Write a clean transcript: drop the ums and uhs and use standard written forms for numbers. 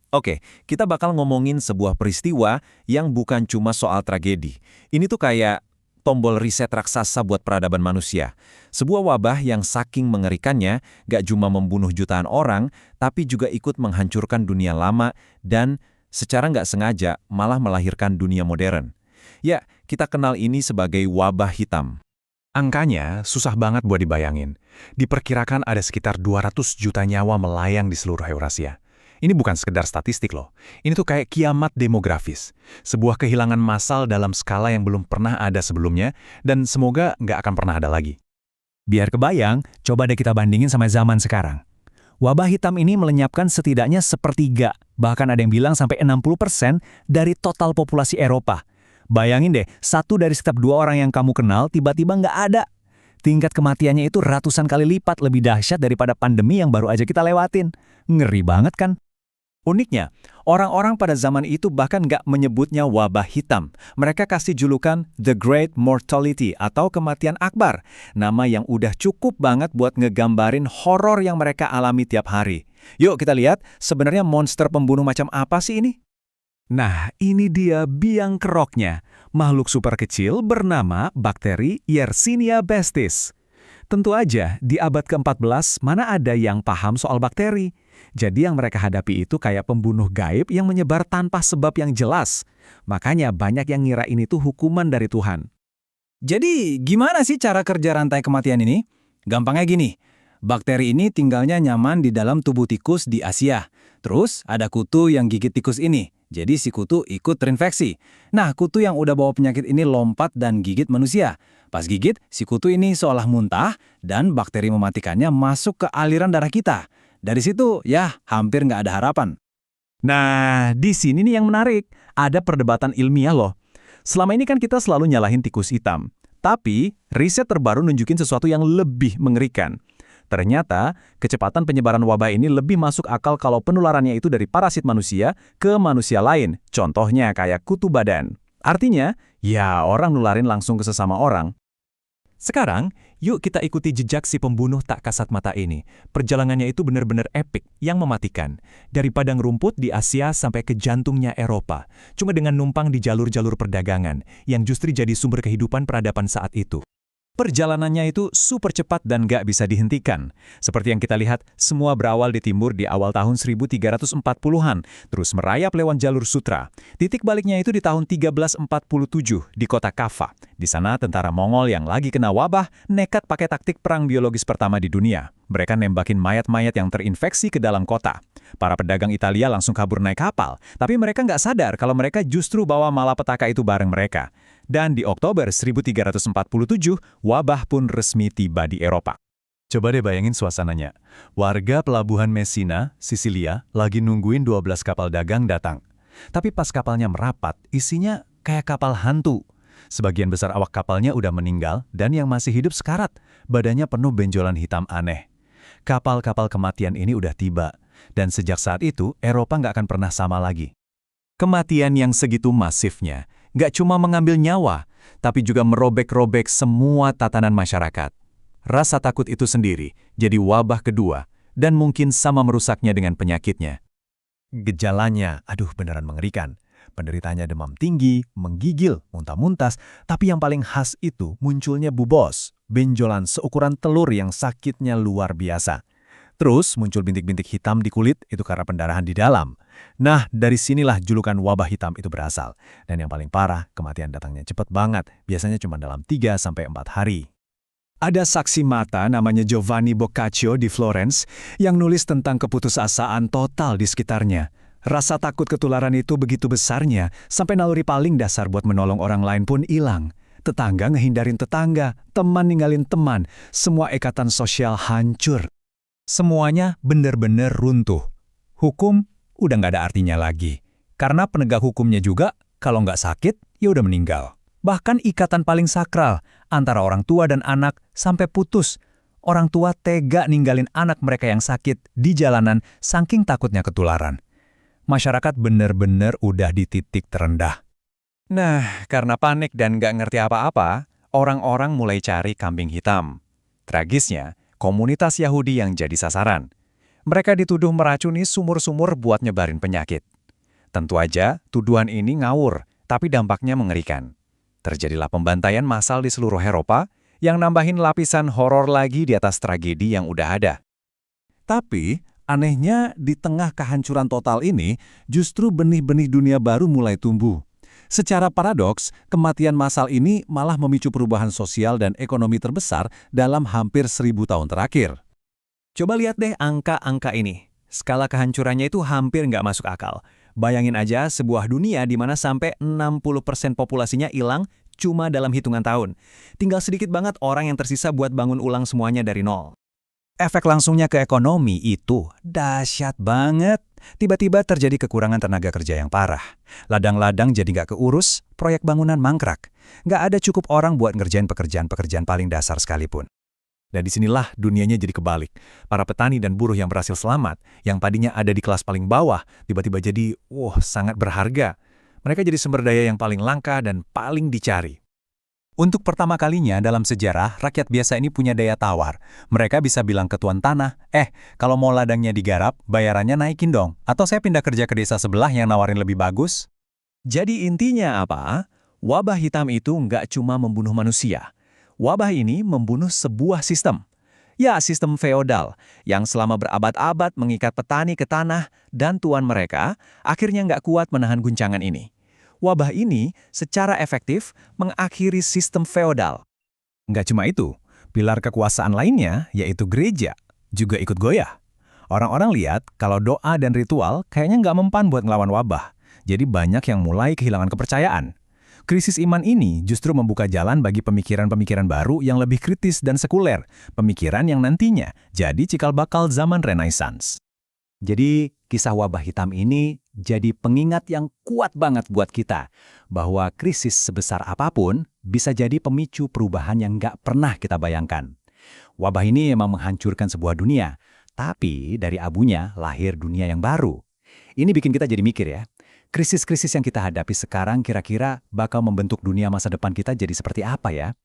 Oke, kita bakal ngomongin sebuah peristiwa yang bukan cuma soal tragedi. Ini tuh kayak tombol reset raksasa buat peradaban manusia. Sebuah wabah yang saking mengerikannya gak cuma membunuh jutaan orang, tapi juga ikut menghancurkan dunia lama dan secara nggak sengaja malah melahirkan dunia modern. Ya, kita kenal ini sebagai wabah hitam. Angkanya susah banget buat dibayangin. Diperkirakan ada sekitar 200 juta nyawa melayang di seluruh Eurasia. Ini bukan sekedar statistik loh. Ini tuh kayak kiamat demografis. Sebuah kehilangan massal dalam skala yang belum pernah ada sebelumnya, dan semoga nggak akan pernah ada lagi. Biar kebayang, coba deh kita bandingin sama zaman sekarang. Wabah hitam ini melenyapkan setidaknya sepertiga, bahkan ada yang bilang sampai 60% dari total populasi Eropa. Bayangin deh, 1 dari setiap 2 orang yang kamu kenal tiba-tiba nggak ada. Tingkat kematiannya itu ratusan kali lipat lebih dahsyat daripada pandemi yang baru aja kita lewatin. Ngeri banget kan? Uniknya, orang-orang pada zaman itu bahkan nggak menyebutnya wabah hitam. Mereka kasih julukan The Great Mortality atau kematian akbar, nama yang udah cukup banget buat ngegambarin horor yang mereka alami tiap hari. Yuk kita lihat, sebenarnya monster pembunuh macam apa sih ini? Nah, ini dia biang keroknya, makhluk super kecil bernama bakteri Yersinia pestis. Tentu aja, di abad ke-14 mana ada yang paham soal bakteri. Jadi yang mereka hadapi itu kayak pembunuh gaib yang menyebar tanpa sebab yang jelas. Makanya banyak yang ngira ini tuh hukuman dari Tuhan. Jadi, gimana sih cara kerja rantai kematian ini? Gampangnya gini, bakteri ini tinggalnya nyaman di dalam tubuh tikus di Asia. Terus, ada kutu yang gigit tikus ini. Jadi si kutu ikut terinfeksi. Nah, kutu yang udah bawa penyakit ini lompat dan gigit manusia. Pas gigit, si kutu ini seolah muntah dan bakteri mematikannya masuk ke aliran darah kita. Dari situ, ya hampir nggak ada harapan. Nah, di sini nih yang menarik. Ada perdebatan ilmiah loh. Selama ini kan kita selalu nyalahin tikus hitam. Tapi, riset terbaru nunjukin sesuatu yang lebih mengerikan. Ternyata, kecepatan penyebaran wabah ini lebih masuk akal kalau penularannya itu dari parasit manusia ke manusia lain. Contohnya kayak kutu badan. Artinya, ya orang nularin langsung ke sesama orang. Sekarang, yuk kita ikuti jejak si pembunuh tak kasat mata ini. Perjalanannya itu benar-benar epik, yang mematikan. Dari padang rumput di Asia sampai ke jantungnya Eropa. Cuma dengan numpang di jalur-jalur perdagangan, yang justru jadi sumber kehidupan peradaban saat itu. Perjalanannya itu super cepat dan gak bisa dihentikan. Seperti yang kita lihat, semua berawal di timur di awal tahun 1340-an, terus merayap lewat jalur sutra. Titik baliknya itu di tahun 1347 di kota Kaffa. Di sana tentara Mongol yang lagi kena wabah nekat pakai taktik perang biologis pertama di dunia. Mereka nembakin mayat-mayat yang terinfeksi ke dalam kota. Para pedagang Italia langsung kabur naik kapal, tapi mereka nggak sadar kalau mereka justru bawa malapetaka itu bareng mereka. Dan di Oktober 1347, wabah pun resmi tiba di Eropa. Coba deh bayangin suasananya. Warga pelabuhan Messina, Sisilia, lagi nungguin 12 kapal dagang datang. Tapi pas kapalnya merapat, isinya kayak kapal hantu. Sebagian besar awak kapalnya udah meninggal, dan yang masih hidup sekarat. Badannya penuh benjolan hitam aneh. Kapal-kapal kematian ini udah tiba. Dan sejak saat itu, Eropa nggak akan pernah sama lagi. Kematian yang segitu masifnya nggak cuma mengambil nyawa, tapi juga merobek-robek semua tatanan masyarakat. Rasa takut itu sendiri jadi wabah kedua, dan mungkin sama merusaknya dengan penyakitnya. Gejalanya, aduh beneran mengerikan. Penderitanya demam tinggi, menggigil, muntah-muntas, tapi yang paling khas itu munculnya bubos, benjolan seukuran telur yang sakitnya luar biasa. Terus muncul bintik-bintik hitam di kulit, itu karena pendarahan di dalam. Nah, dari sinilah julukan wabah hitam itu berasal. Dan yang paling parah, kematian datangnya cepat banget, biasanya cuma dalam 3-4 hari. Ada saksi mata namanya Giovanni Boccaccio di Florence yang nulis tentang keputusasaan total di sekitarnya. Rasa takut ketularan itu begitu besarnya, sampai naluri paling dasar buat menolong orang lain pun hilang. Tetangga ngehindarin tetangga, teman ninggalin teman, semua ikatan sosial hancur. Semuanya benar-benar runtuh. Hukum udah nggak ada artinya lagi. Karena penegak hukumnya juga, kalau nggak sakit, ya udah meninggal. Bahkan ikatan paling sakral, antara orang tua dan anak, sampai putus. Orang tua tega ninggalin anak mereka yang sakit di jalanan, saking takutnya ketularan. Masyarakat benar-benar udah di titik terendah. Nah, karena panik dan nggak ngerti apa-apa, orang-orang mulai cari kambing hitam. Tragisnya, komunitas Yahudi yang jadi sasaran. Mereka dituduh meracuni sumur-sumur buat nyebarin penyakit. Tentu aja, tuduhan ini ngawur, tapi dampaknya mengerikan. Terjadilah pembantaian massal di seluruh Eropa yang nambahin lapisan horor lagi di atas tragedi yang udah ada. Tapi, anehnya di tengah kehancuran total ini, justru benih-benih dunia baru mulai tumbuh. Secara paradoks, kematian massal ini malah memicu perubahan sosial dan ekonomi terbesar dalam hampir 1000 tahun terakhir. Coba lihat deh angka-angka ini. Skala kehancurannya itu hampir nggak masuk akal. Bayangin aja sebuah dunia di mana sampai 60% populasinya hilang cuma dalam hitungan tahun. Tinggal sedikit banget orang yang tersisa buat bangun ulang semuanya dari nol. Efek langsungnya ke ekonomi itu dahsyat banget. Tiba-tiba terjadi kekurangan tenaga kerja yang parah. Ladang-ladang jadi nggak keurus, proyek bangunan mangkrak. Nggak ada cukup orang buat ngerjain pekerjaan-pekerjaan paling dasar sekalipun. Dan disinilah dunianya jadi kebalik. Para petani dan buruh yang berhasil selamat, yang tadinya ada di kelas paling bawah, tiba-tiba jadi, sangat berharga. Mereka jadi sumber daya yang paling langka dan paling dicari. Untuk pertama kalinya dalam sejarah, rakyat biasa ini punya daya tawar. Mereka bisa bilang ke tuan tanah, kalau mau ladangnya digarap, bayarannya naikin dong. Atau saya pindah kerja ke desa sebelah yang nawarin lebih bagus. Jadi intinya apa? Wabah hitam itu nggak cuma membunuh manusia. Wabah ini membunuh sebuah sistem. Ya, sistem feodal yang selama berabad-abad mengikat petani ke tanah dan tuan mereka akhirnya nggak kuat menahan guncangan ini. Wabah ini secara efektif mengakhiri sistem feodal. Nggak cuma itu, pilar kekuasaan lainnya, yaitu gereja, juga ikut goyah. Orang-orang lihat kalau doa dan ritual kayaknya nggak mempan buat ngelawan wabah. Jadi banyak yang mulai kehilangan kepercayaan. Krisis iman ini justru membuka jalan bagi pemikiran-pemikiran baru yang lebih kritis dan sekuler, pemikiran yang nantinya jadi cikal bakal zaman Renaissance. Jadi, kisah wabah hitam ini jadi pengingat yang kuat banget buat kita, bahwa krisis sebesar apapun bisa jadi pemicu perubahan yang nggak pernah kita bayangkan. Wabah ini memang menghancurkan sebuah dunia, tapi dari abunya lahir dunia yang baru. Ini bikin kita jadi mikir ya, krisis-krisis yang kita hadapi sekarang kira-kira bakal membentuk dunia masa depan kita jadi seperti apa ya?